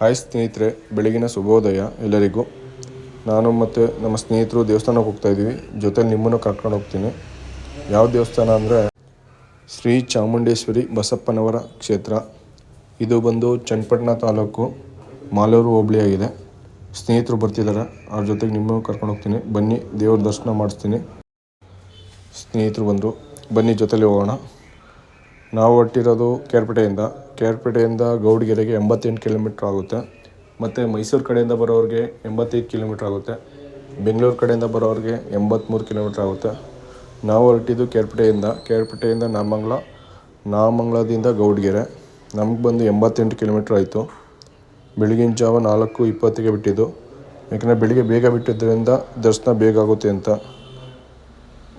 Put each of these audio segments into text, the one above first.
Hi ಸ್ನೇಹಿತರೆ, ಬೆಳಗಿನ ಶುಭೋದಯ ಎಲ್ಲರಿಗೂ. ನಾನು ಮತ್ತು ನಮ್ಮ ಸ್ನೇಹಿತರು ದೇವಸ್ಥಾನಕ್ಕೆ ಹೋಗ್ತಾಯಿದ್ದೀವಿ. ಜೊತೆಲಿ ನಿಮ್ಮನ್ನು ಕರ್ಕೊಂಡು ಹೋಗ್ತೀನಿ. ಯಾವ ದೇವಸ್ಥಾನ ಅಂದರೆ ಶ್ರೀ ಚಾಮುಂಡೇಶ್ವರಿ ಬಸಪ್ಪನವರ ಕ್ಷೇತ್ರ. ಇದು ಬಂದು ಚನ್ನಪಟ್ಟಣ ತಾಲೂಕು ಮಾಲೂರು ಹೋಬಳಿಯಾಗಿದೆ. ಸ್ನೇಹಿತರು ಬರ್ತಿದ್ದಾರೆ, ಅವ್ರ ಜೊತೆಗೆ ನಿಮ್ಮನ್ನು ಕರ್ಕೊಂಡು ಹೋಗ್ತೀನಿ. ಬನ್ನಿ, ದೇವ್ರ ದರ್ಶನ ಮಾಡಿಸ್ತೀನಿ. ಸ್ನೇಹಿತರು ಬಂದರು, ಬನ್ನಿ ಜೊತೆಲಿ ಹೋಗೋಣ. ನಾವು ಹೊರಟಿರೋದು ಕೇರ್ಪೇಟೆಯಿಂದ ಗೌಡಗೆರೆಗೆ 88 ಕಿಲೋಮೀಟ್ರ್ ಆಗುತ್ತೆ. ಮತ್ತು ಮೈಸೂರು ಕಡೆಯಿಂದ ಬರೋರಿಗೆ 85 ಕಿಲೋಮೀಟ್ರ್ ಆಗುತ್ತೆ. ಬೆಂಗಳೂರು ಕಡೆಯಿಂದ ಬರೋರಿಗೆ 83 ಕಿಲೋಮೀಟ್ರ್ ಆಗುತ್ತೆ. ನಾವು ಹೊರಟಿದ್ದು ಕೇರ್ಪೇಟೆಯಿಂದ ನಾಮಂಗಲದಿಂದ ಗೌಡಗೆರೆ. ನಮ್ಗೆ ಬಂದು 88 ಕಿಲೋಮೀಟ್ರ್ ಆಯಿತು. ಬೆಳಗಿನ ಜಾವ 4:20ಗೆ ಬಿಟ್ಟಿದ್ದು. ಯಾಕಂದರೆ ಬೆಳಿಗ್ಗೆ ಬೇಗ ಬಿಟ್ಟಿದ್ದರಿಂದ ದರ್ಶನ ಬೇಗ ಆಗುತ್ತೆ ಅಂತ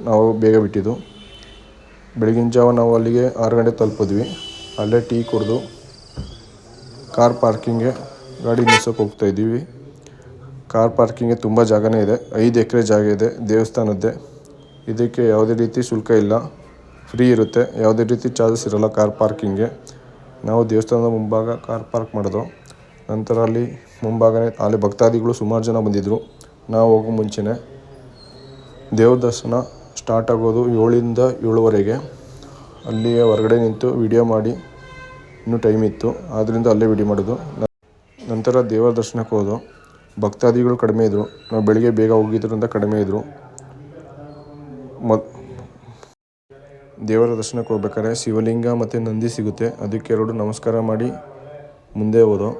ನಾವು ಬೇಗ ಬಿಟ್ಟಿದ್ದು. ಬೆಳಗಿನ ಜಾವ ನಾವು ಅಲ್ಲಿಗೆ 6 ಗಂಟೆ ತಲುಪಿದ್ವಿ. ಅಲ್ಲೇ ಟೀ ಕುಡಿದು ಕಾರ್ ಪಾರ್ಕಿಂಗ್ಗೆ ಗಾಡಿ ನಿಲ್ಸೋಕೆ ಹೋಗ್ತಾಯಿದ್ದೀವಿ. ಕಾರ್ ಪಾರ್ಕಿಂಗ್ಗೆ ತುಂಬ ಜಾಗನೇ ಇದೆ. 5 ಎಕರೆ ಜಾಗ ಇದೆ ದೇವಸ್ಥಾನದ್ದೇ. ಇದಕ್ಕೆ ಯಾವುದೇ ರೀತಿ ಶುಲ್ಕ ಇಲ್ಲ, ಫ್ರೀ ಇರುತ್ತೆ. ಯಾವುದೇ ರೀತಿ ಚಾರ್ಜಸ್ ಇರೋಲ್ಲ ಕಾರ್ ಪಾರ್ಕಿಂಗ್ಗೆ. ನಾವು ದೇವಸ್ಥಾನದ ಮುಂಭಾಗ ಕಾರ್ ಪಾರ್ಕ್ ಮಾಡಿದೋ. ನಂತರ ಅಲ್ಲಿ ಮುಂಭಾಗನೇ ಅಲ್ಲಿ ಭಕ್ತಾದಿಗಳು ಸುಮಾರು ಜನ ಬಂದಿದ್ದರು. ನಾವು ಹೋಗೋ ಮುಂಚೆನೇ ದೇವ್ರ ದರ್ಶನ ಸ್ಟಾರ್ಟ್ ಆಗೋದು 7ರಿಂದ 7:15. ಅಲ್ಲಿಯೇ ಹೊರಗಡೆ ನಿಂತು ವಿಡಿಯೋ ಮಾಡಿ, ಇನ್ನೂ ಟೈಮ್ ಇತ್ತು ಆದ್ದರಿಂದ ಅಲ್ಲೇ ವಿಡಿಯೋ ಮಾಡೋದು. ನಂತರ ದೇವರ ದರ್ಶನಕ್ಕೆ ಹೋದೋ. ಭಕ್ತಾದಿಗಳು ಕಡಿಮೆ ಇದ್ದರು. ನಾವು ಬೆಳಿಗ್ಗೆ ಬೇಗ ಹೋಗಿದ್ದರಿಂದ ಕಡಿಮೆ ಇದ್ದರು. ದೇವರ ದರ್ಶನಕ್ಕೆ ಹೋಗ್ಬೇಕಾದ್ರೆ ಶಿವಲಿಂಗ ಮತ್ತು ನಂದಿ ಸಿಗುತ್ತೆ. ಅದಕ್ಕೆ 2 ನಮಸ್ಕಾರ ಮಾಡಿ ಮುಂದೆ ಹೋದೋ.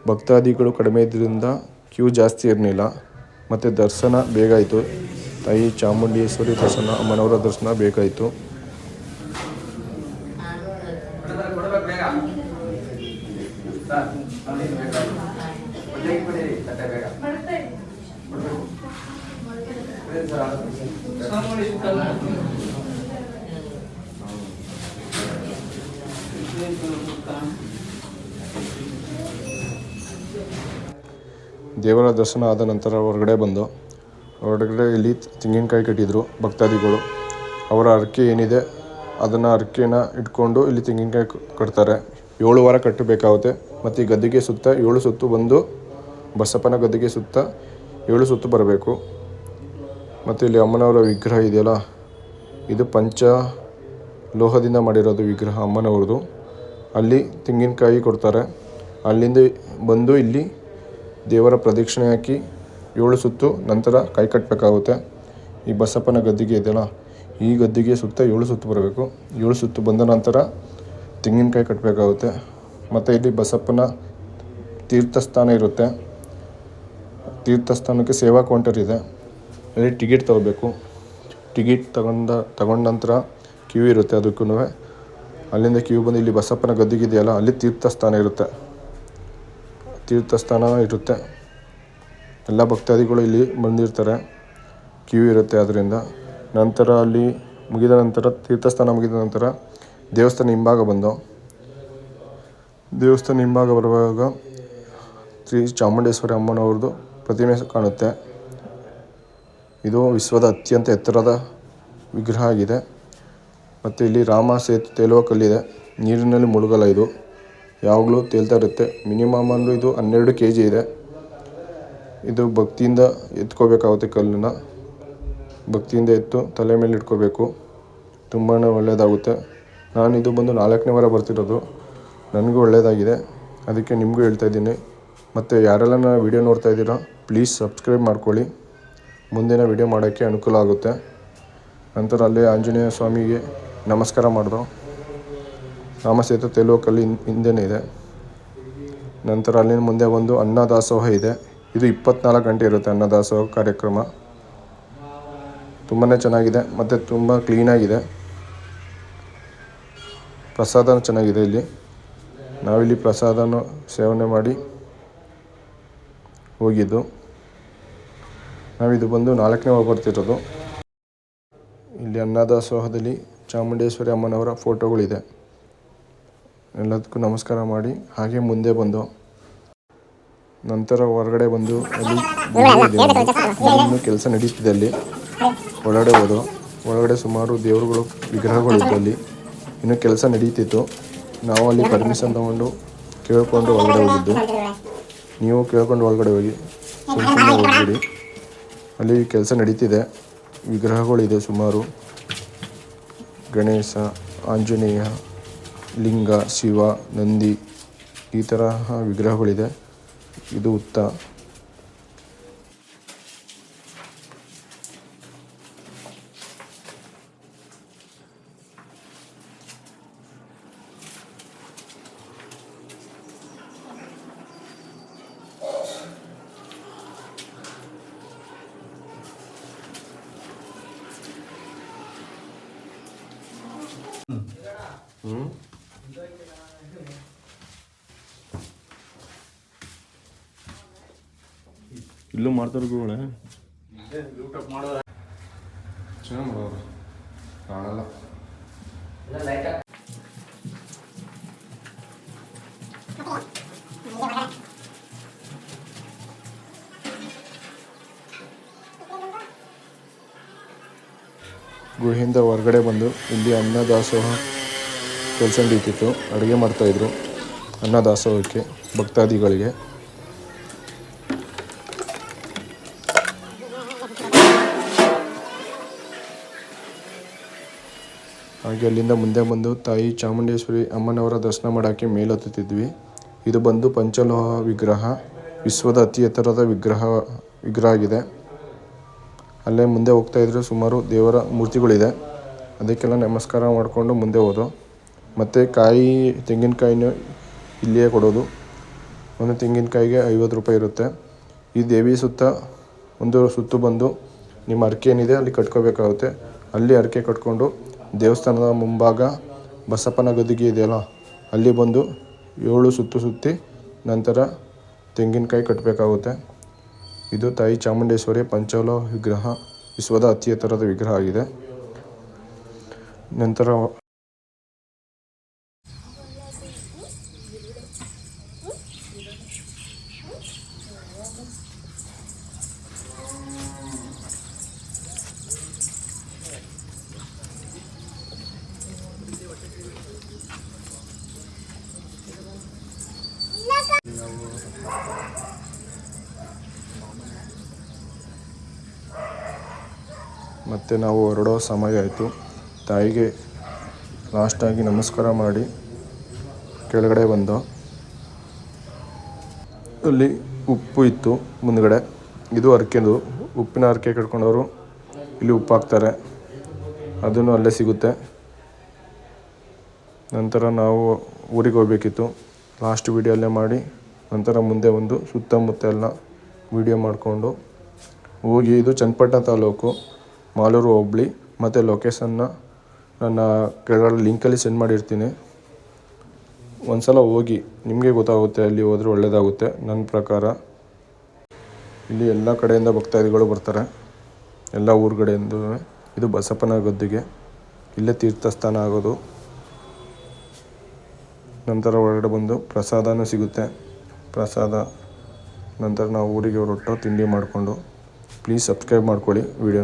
ಭಕ್ತಾದಿಗಳು ಕಡಿಮೆ ಇದ್ದರಿಂದ ಕ್ಯೂ ಜಾಸ್ತಿ ಇರಲಿಲ್ಲ ಮತ್ತು ದರ್ಶನ ಬೇಗ ಆಯಿತು. ತಾಯಿ ಚಾಮುಂಡೇಶ್ವರಿ ದರ್ಶನ, ಅಮ್ಮನವರ ದರ್ಶನ ಬೇಕಾಯಿತು. ದೇವರ ದರ್ಶನ ಆದ ನಂತರ ಹೊರಗಡೆ ಇಲ್ಲಿ ತೆಂಗಿನಕಾಯಿ ಕಟ್ಟಿದ್ರು ಭಕ್ತಾದಿಗಳು. ಅವರ ಹರಕೆ ಏನಿದೆ ಅದನ್ನು ಹರಕೆನ ಇಟ್ಕೊಂಡು ಇಲ್ಲಿ ತೆಂಗಿನಕಾಯಿ ಕಟ್ತಾರೆ. 7 ವಾರ ಕಟ್ಟಬೇಕಾಗುತ್ತೆ. ಮತ್ತು ಈ ಗದ್ದಿಗೆ ಸುತ್ತ 7 ಸುತ್ತು ಬಂದು ಬಸಪ್ಪನ ಗದ್ದಿಗೆ ಸುತ್ತ 7 ಸುತ್ತು ಬರಬೇಕು. ಮತ್ತು ಇಲ್ಲಿ ಅಮ್ಮನವರ ವಿಗ್ರಹ ಇದೆಯಲ್ಲ, ಇದು ಪಂಚ ಲೋಹದಿಂದ ಮಾಡಿರೋದು ವಿಗ್ರಹ ಅಮ್ಮನವ್ರದ್ದು. ಅಲ್ಲಿ ತೆಂಗಿನಕಾಯಿ ಕೊಡ್ತಾರೆ. ಅಲ್ಲಿಂದ ಬಂದು ಇಲ್ಲಿ ದೇವರ ಪ್ರದಕ್ಷಿಣೆ ಹಾಕಿ 7 ಸುತ್ತು ನಂತರ ಕೈ ಕಟ್ಟಬೇಕಾಗುತ್ತೆ. ಈ ಬಸಪ್ಪನ ಗದ್ದಿಗೆ ಇದೆಯಲ್ಲ, ಈ ಗದ್ದಿಗೆ ಸುತ್ತ 7 ಸುತ್ತು ಬರಬೇಕು. 7 ಸುತ್ತು ಬಂದ ನಂತರ ತೆಂಗಿನಕಾಯಿ ಕಟ್ಟಬೇಕಾಗುತ್ತೆ. ಮತ್ತು ಇಲ್ಲಿ ಬಸಪ್ಪನ ತೀರ್ಥಸ್ಥಾನ ಇರುತ್ತೆ. ತೀರ್ಥಸ್ಥಾನಕ್ಕೆ ಸೇವಾ ಕೌಂಟರ್ ಇದೆ. ಅಲ್ಲಿ ಟಿಕೆಟ್ ತಗೋಬೇಕು. ಟಿಕೆಟ್ ತಗೊಂಡ ನಂತರ ಕ್ಯೂ ಇರುತ್ತೆ. ಅದಕ್ಕೂ ಅಲ್ಲಿಂದ ಕ್ಯೂ ಬಂದು ಇಲ್ಲಿ ಬಸಪ್ಪನ ಗದ್ದಿಗೆ ಇದೆಯಲ್ಲ, ಅಲ್ಲಿ ತೀರ್ಥಸ್ಥಾನ ಇರುತ್ತೆ. ಎಲ್ಲ ಭಕ್ತಾದಿಗಳು ಇಲ್ಲಿ ಬಂದಿರ್ತಾರೆ. ಕ್ಯೂ ಇರುತ್ತೆ. ಅದರಿಂದ ನಂತರ ಅಲ್ಲಿ ತೀರ್ಥಸ್ಥಾನ ಮುಗಿದ ನಂತರ ದೇವಸ್ಥಾನ ಹಿಂಭಾಗ ಬರುವಾಗ ಶ್ರೀ ಚಾಮುಂಡೇಶ್ವರಿ ಅಮ್ಮನವ್ರದ್ದು ಪ್ರತಿಮೆ ಕಾಣುತ್ತೆ. ಇದು ವಿಶ್ವದ ಅತ್ಯಂತ ಎತ್ತರದ ವಿಗ್ರಹ ಆಗಿದೆ. ಮತ್ತು ಇಲ್ಲಿ ರಾಮ ಸೇತು ತೇಲುವ ಕಲ್ಲಿದೆ. ನೀರಿನಲ್ಲಿ ಮುಳುಗಲ್ಲ, ಇದು ಯಾವಾಗಲೂ ತೇಲ್ತಾ ಇರುತ್ತೆ. ಮಿನಿಮಮ್ ಅಂದರೂ ಇದು 12 kg ಇದೆ. ಇದು ಭಕ್ತಿಯಿಂದ ಎತ್ಕೋಬೇಕಾಗುತ್ತೆ. ಕಲ್ಲನ್ನು ಭಕ್ತಿಯಿಂದ ಎತ್ತು ತಲೆ ಮೇಲೆ ಇಟ್ಕೋಬೇಕು. ತುಂಬಾ ಒಳ್ಳೆಯದಾಗುತ್ತೆ. ಇದು ಬಂದು 4ನೇ ವಾರ ಬರ್ತಿರೋದು. ನನಗೂ ಒಳ್ಳೆಯದಾಗಿದೆ. ಅದಕ್ಕೆ ನಿಮಗೂ ಹೇಳ್ತಾ ಇದ್ದೀನಿ. ಮತ್ತು ಯಾರೆಲ್ಲ ನನ್ನ ವಿಡಿಯೋ ನೋಡ್ತಾ ಇದ್ದೀರಾ, ಪ್ಲೀಸ್ ಸಬ್ಸ್ಕ್ರೈಬ್ ಮಾಡ್ಕೊಳ್ಳಿ. ಮುಂದಿನ ವಿಡಿಯೋ ಮಾಡೋಕ್ಕೆ ಅನುಕೂಲ ಆಗುತ್ತೆ. ನಂತರ ಅಲ್ಲೇ ಆಂಜನೇಯ ಸ್ವಾಮಿಗೆ ನಮಸ್ಕಾರ ಮಾಡಿದೋ. ರಾಮಸೇತು ತೇಲುವ ಕಲ್ಲು ಹಿಂದೆನೇ ಇದೆ. ನಂತರ ಅಲ್ಲಿನ ಮುಂದೆ ಒಂದು ಅನ್ನದಾಸೋಹ ಇದೆ. ಇದು 24 ಗಂಟೆ ಇರುತ್ತೆ ಅನ್ನದಾಸೋಹ ಕಾರ್ಯಕ್ರಮ. ತುಂಬಾ ಚೆನ್ನಾಗಿದೆ ಮತ್ತು ತುಂಬ ಕ್ಲೀನಾಗಿದೆ. ಪ್ರಸಾದ ಚೆನ್ನಾಗಿದೆ. ನಾವಿಲ್ಲಿ ಪ್ರಸಾದನ ಸೇವನೆ ಮಾಡಿ ಹೋಗಿದ್ದು. ನಾವಿದು ಬಂದು 4ನೇ ವಾರ ಬರ್ತಿರೋದು. ಇಲ್ಲಿ ಅನ್ನದಾಸೋಹದಲ್ಲಿ ಚಾಮುಂಡೇಶ್ವರಿ ಅಮ್ಮನವರ ಫೋಟೋಗಳಿದೆ. ಎಲ್ಲದಕ್ಕೂ ನಮಸ್ಕಾರ ಮಾಡಿ ಹಾಗೆ ಮುಂದೆ ಬಂದು ನಂತರ ಹೊರಗಡೆ ಬಂದು ಅಲ್ಲಿ ಇನ್ನೂ ಕೆಲಸ ನಡೀತಿದೆ. ಅಲ್ಲಿ ಒಳಗಡೆ ಸುಮಾರು ದೇವರುಗಳು ವಿಗ್ರಹಗಳಿದ್ದಲ್ಲಿ ಇನ್ನೂ ಕೆಲಸ ನಡೀತಿತ್ತು. ನಾವು ಅಲ್ಲಿ ಪರ್ಮಿಷನ್ ತೊಗೊಂಡು ಕೇಳಿಕೊಂಡು ಒಳಗಡೆ ಹೋಗಿದ್ದು. ನೀವು ಕೇಳ್ಕೊಂಡು ಒಳಗಡೆ ಹೋಗಿ, ಸುಮ್ಮನೆ ಹೋಗ್ಬಿಡಿ. ಅಲ್ಲಿ ಕೆಲಸ ನಡೀತಿದೆ. ವಿಗ್ರಹಗಳಿದೆ ಸುಮಾರು. ಗಣೇಶ, ಆಂಜನೇಯ, ಲಿಂಗ, ಶಿವ, ನಂದಿ ಈ ತರಹ ವಿಗ್ರಹಗಳಿದೆ. ಇದು ಹುತ್ತ. ಇಲ್ಲೂ ಮಾಡ್ತಾರೆ ಗುರುಗಳೇ. ಚೆನ್ನಾಗಿ ಮಾಡೋರು ಕಾಣಲ್ಲ. ಗುಹೆಯಿಂದ ಹೊರಗಡೆ ಬಂದು ಇಲ್ಲಿ ಅನ್ನದಾಸೋಹ ಕೆಲಸ ನಡೀತಿತ್ತು. ಅಡುಗೆ ಮಾಡ್ತಾಯಿದ್ರು ಅನ್ನದಾಸೋಹಕ್ಕೆ ಭಕ್ತಾದಿಗಳಿಗೆ. ಹಾಗೆ ಅಲ್ಲಿಂದ ಮುಂದೆ ಬಂದು ತಾಯಿ ಚಾಮುಂಡೇಶ್ವರಿ ಅಮ್ಮನವರ ದರ್ಶನ ಮಾಡೋಕ್ಕೆ ಮೇಲತ್ತುತ್ತಿದ್ವಿ. ಇದು ಬಂದು ಪಂಚಲೋಹ ವಿಗ್ರಹ, ವಿಶ್ವದ ಅತಿ ಎತ್ತರದ ವಿಗ್ರಹ ಆಗಿದೆ. ಅಲ್ಲೇ ಮುಂದೆ ಹೋಗ್ತಾಯಿದ್ರೆ ಸುಮಾರು ದೇವರ ಮೂರ್ತಿಗಳಿದೆ. ಅದಕ್ಕೆಲ್ಲ ನಮಸ್ಕಾರ ಮಾಡಿಕೊಂಡು ಮುಂದೆ ಹೋದೋ. ಮತ್ತು ತೆಂಗಿನಕಾಯಿನ ಇಲ್ಲಿಯೇ ಕೊಡೋದು. ಒಂದು ತೆಂಗಿನಕಾಯಿಗೆ 50 ರೂಪಾಯಿ ಇರುತ್ತೆ. ಈ ದೇವಿ ಸುತ್ತ ಒಂದು ಸುತ್ತು ಬಂದು ನಿಮ್ಮ ಹರಕೆ ಏನಿದೆ ಅಲ್ಲಿ ಕಟ್ಕೋಬೇಕಾಗುತ್ತೆ. ಅಲ್ಲಿ ಹರಕೆ ಕಟ್ಕೊಂಡು ದೇವಸ್ಥಾನದ ಮುಂಭಾಗ ಬಸಪ್ಪನ ಗದ್ದುಗೆ ಇದೆಯಲ್ಲ, ಅಲ್ಲಿ ಬಂದು 7 ಸುತ್ತು ಸುತ್ತಿ ನಂತರ ತೆಂಗಿನಕಾಯಿ ಕಟ್ಟಬೇಕಾಗುತ್ತೆ. ಇದು ತಾಯಿ ಚಾಮುಂಡೇಶ್ವರಿ ಪಂಚಲೋಹ ವಿಗ್ರಹ, ವಿಶ್ವದ ಅತಿ ಎತ್ತರದ ವಿಗ್ರಹ ಆಗಿದೆ. ನಂತರ ಮತ್ತೆ ನಾವು ಹೊರಡೋ ಸಮಯ ಆಯಿತು. ತಾಯಿಗೆ ಲಾಸ್ಟಾಗಿ ನಮಸ್ಕಾರ ಮಾಡಿ ಕೆಳಗಡೆ ಬಂದು, ಅಲ್ಲಿ ಉಪ್ಪು ಇತ್ತು ಮುಂದ್ಗಡೆ. ಇದು ಹರಕೆದು ಉಪ್ಪಿನ ಹರಕೆ ಕಟ್ಕೊಂಡವರು ಇಲ್ಲಿ ಉಪ್ಪು ಹಾಕ್ತಾರೆ. ಅದನ್ನು ಅಲ್ಲೇ ಸಿಗುತ್ತೆ. ನಂತರ ನಾವು ಊರಿಗೆ ಹೋಗಬೇಕಿತ್ತು. ಲಾಸ್ಟ್ ವೀಡಿಯೋ ಅಲ್ಲೇ ಮಾಡಿ ನಂತರ ಮುಂದೆ ಒಂದು ಸುತ್ತಮುತ್ತ ಎಲ್ಲ ವೀಡಿಯೋ ಮಾಡಿಕೊಂಡು ಹೋಗಿ. ಇದು ಚನ್ನಪಟ್ಟಣ ತಾಲೂಕು, ಮಾಲೂರು ಹೋಬಳಿ. ಮತ್ತು ಲೊಕೇಶನ್ನ ನನ್ನ ಕೆಳಗಡೆ ಲಿಂಕಲ್ಲಿ ಸೆಂಡ್ ಮಾಡಿರ್ತೀನಿ. ಒಂದು ಸಲ ಹೋಗಿ ನಿಮಗೆ ಗೊತ್ತಾಗುತ್ತೆ. ಅಲ್ಲಿ ಹೋದರೆ ಒಳ್ಳೆಯದಾಗುತ್ತೆ ನನ್ನ ಪ್ರಕಾರ. ಇಲ್ಲಿ ಎಲ್ಲ ಕಡೆಯಿಂದ ಭಕ್ತಾದಿಗಳು ಬರ್ತಾರೆ, ಎಲ್ಲ ಊರುಗಡೆಯಿಂದ. ಇದು ಬಸಪ್ಪನ ಗದ್ದುಗೆ, ಇಲ್ಲೇ ತೀರ್ಥಸ್ಥಾನ ಆಗೋದು. ನಂತರ ಒಳಗಡೆ ಬಂದು ಪ್ರಸಾದನೂ ಸಿಗುತ್ತೆ. ಪ್ರಸಾದ ನಂತರ ನಾವು ಊರಿಗೆ ಹೊರಟು ತಿಂಡಿ ಮಾಡಿಕೊಂಡು. ಪ್ಲೀಸ್ ಸಬ್ಸ್ಕ್ರೈಬ್ ಮಾಡ್ಕೊಳ್ಳಿ ವಿಡಿಯೋನ.